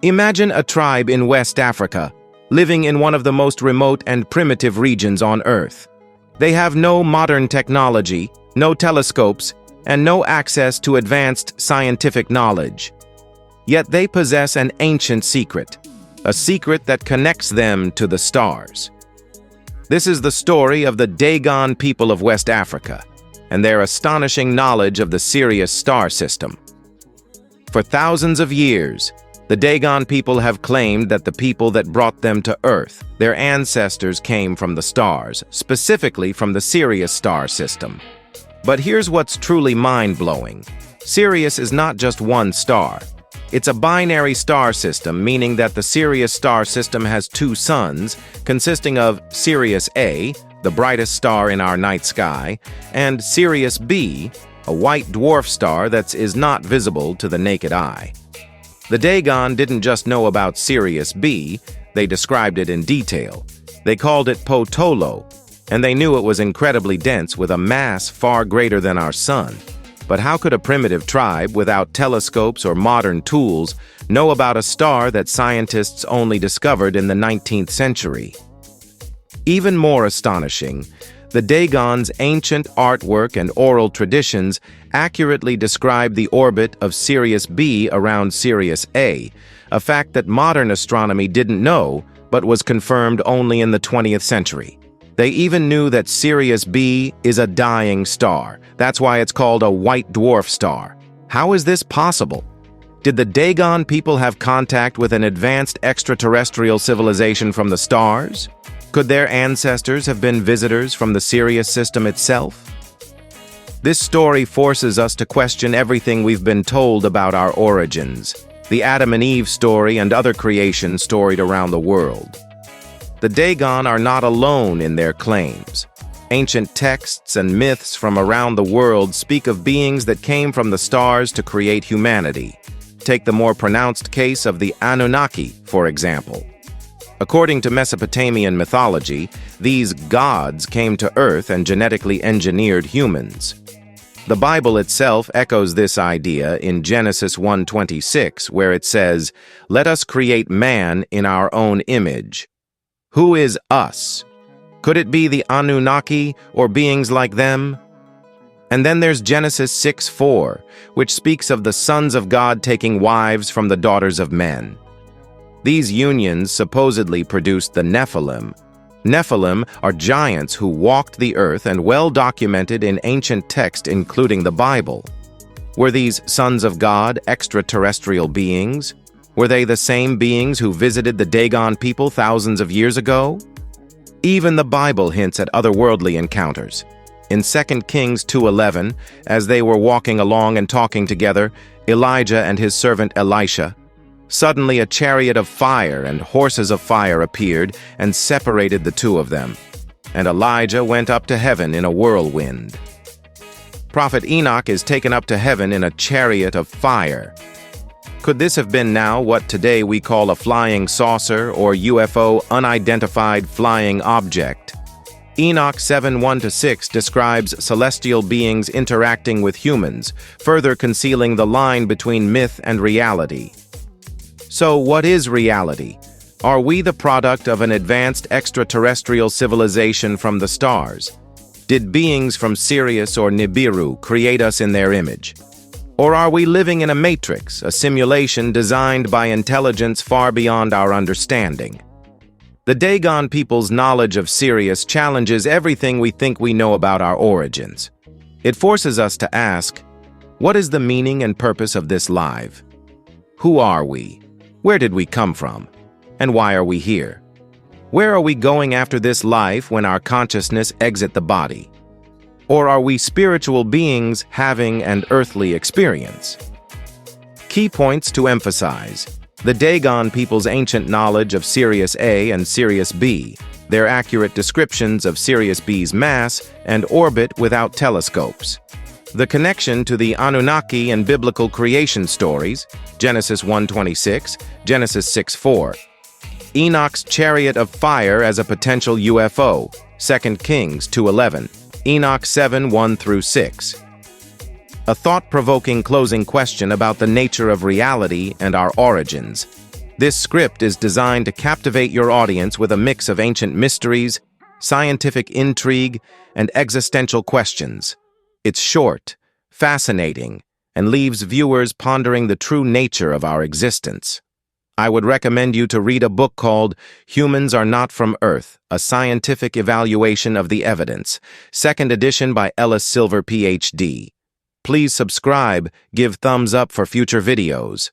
Imagine a tribe in West Africa, living in one of the most remote and primitive regions on Earth. They have no modern technology, no telescopes, and no access to advanced scientific knowledge. Yet they possess an ancient secret, a secret that connects them to the stars. This is the story of the Dogon people of West Africa and their astonishing knowledge of the Sirius star system. For thousands of years, the Dogon people have claimed that the people that brought them to Earth, their ancestors, came from the stars, specifically from the Sirius star system. But here's what's truly mind-blowing. Sirius is not just one star. It's a binary star system, meaning that the Sirius star system has two suns, consisting of Sirius A, the brightest star in our night sky, and Sirius B, a white dwarf star that is not visible to the naked eye. The Dogon didn't just know about Sirius B, they described it in detail. They called it Potolo, and they knew it was incredibly dense with a mass far greater than our sun. But how could a primitive tribe without telescopes or modern tools know about a star that scientists only discovered in the 19th century? Even more astonishing, the Dogon's ancient artwork and oral traditions accurately describe the orbit of Sirius B around Sirius A, a fact that modern astronomy didn't know but was confirmed only in the 20th century. They even knew that Sirius B is a dying star. That's why it's called a white dwarf star. How is this possible? Did the Dogon people have contact with an advanced extraterrestrial civilization from the stars? Could their ancestors have been visitors from the Sirius system itself? This story forces us to question everything we've been told about our origins, the Adam and Eve story and other creations storied around the world. The Dogon are not alone in their claims. Ancient texts and myths from around the world speak of beings that came from the stars to create humanity. Take the more pronounced case of the Anunnaki, for example. According to Mesopotamian mythology, these gods came to Earth and genetically engineered humans. The Bible itself echoes this idea in Genesis 1:26, where it says, "Let us create man in our own image." Who is us? Could it be the Anunnaki or beings like them? And then there's Genesis 6:4, which speaks of the sons of God taking wives from the daughters of men. These unions supposedly produced the Nephilim. Nephilim are giants who walked the earth and well documented in ancient text, including the Bible. Were these sons of God extraterrestrial beings? Were they the same beings who visited the Dogon people thousands of years ago? Even the Bible hints at otherworldly encounters. In 2 Kings 2:11, as they were walking along and talking together, Elijah and his servant Elisha, suddenly a chariot of fire and horses of fire appeared and separated the two of them, and Elijah went up to heaven in a whirlwind. Prophet Enoch is taken up to heaven in a chariot of fire. Could this have been now what today we call a flying saucer or UFO, unidentified flying object? Enoch 7:1-6 describes celestial beings interacting with humans, further concealing the line between myth and reality. So what is reality? Are we the product of an advanced extraterrestrial civilization from the stars? Did beings from Sirius or Nibiru create us in their image? Or are we living in a matrix, a simulation designed by intelligence far beyond our understanding? The Dogon people's knowledge of Sirius challenges everything we think we know about our origins. It forces us to ask, what is the meaning and purpose of this life? Who are we? Where did we come from? And why are we here? Where are we going after this life when our consciousness exits the body? Or are we spiritual beings having an earthly experience? Key points to emphasize: the Dogon people's ancient knowledge of Sirius A and Sirius B, their accurate descriptions of Sirius B's mass and orbit without telescopes. The connection to the Anunnaki and biblical creation stories, Genesis 1:26, Genesis 6:4. Enoch's chariot of fire as a potential UFO, 2 Kings 2:11, Enoch 7:1-6. A thought-provoking closing question about the nature of reality and our origins. This script is designed to captivate your audience with a mix of ancient mysteries, scientific intrigue, and existential questions. It's short, fascinating, and leaves viewers pondering the true nature of our existence. I would recommend you to read a book called Humans Are Not From Earth, A Scientific Evaluation of the Evidence, second edition by Ellis Silver, Ph.D. Please subscribe, give thumbs up for future videos.